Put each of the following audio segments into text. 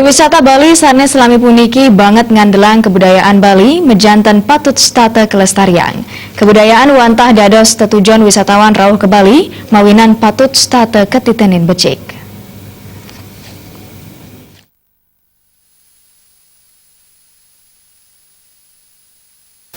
Pariwisata Bali sanes selami puniki banget ngandelang kebudayaan Bali mejanten patut stata kelestarian. Kebudayaan wantah dados tetujon wisatawan rauh ke Bali mawinan patut stata ketitenin becik.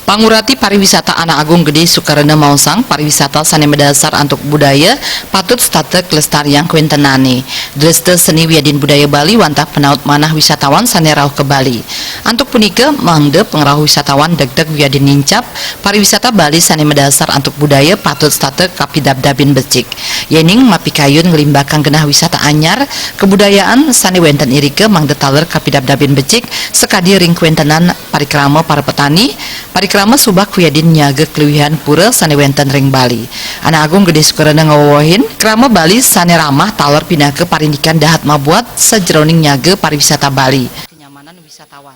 Pangurati pariwisata Anak Agung Gede Sukarena Mausang pariwisata sane mendasar untuk budaya patut stata kelestarian kuentenane. Dreste seni wiadin budaya Bali wantah penaut manah wisatawan sane rauh ke Bali. Antuk punika mangde pengrauh wisatawan deg-deg wiadin nincap pariwisata Bali sane mendasar untuk budaya patut stata kapidab-dabin becik. Yening mapikayun ngelimbakang genah wisata anyar kebudayaan sane wenten irike mangde taler kapidab-dabin becik sekadi ring kuentenan parikrama para petani parikrama subak wiadin nyaga keluwihan pura sane wenten ring Bali. Anak Agung Gede Sukarena ngawohin krama Bali sane ramah taler pindah ke parindikan dahat mabuat sejeroning nyaga pariwisata Bali. Kenyamanan wisatawan.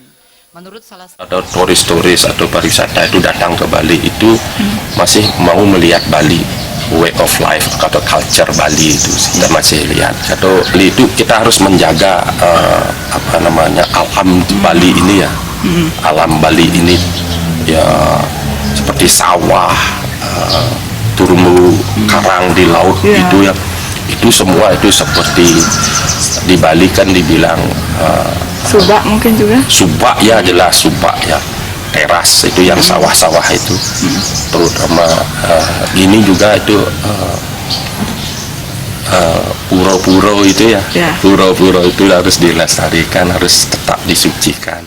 Menurut salah atau turis-turis atau pariwisata itu datang ke Bali itu masih mau melihat Bali, way of life atau culture Bali itu kita masih lihat. Atau itu kita harus menjaga alam Bali ini ya. Alam Bali ini ya seperti sawah, turmu karang di laut itu ya, itu semua itu seperti di Bali kan dibilang subak mungkin juga. Subak ya, jelas subak ya, teras itu yang sawah-sawah itu, terutama gini juga itu pura-pura itu ya, pura-pura itu harus dilestarikan, harus tetap disucikan.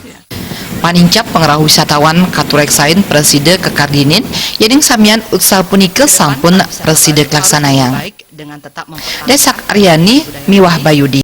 Panincap pengrauh wisatawan katurek sain preside kekardinin yening samian utsal punike sampun preside kelaksanayang. Desak Aryani Miwah Bayudi.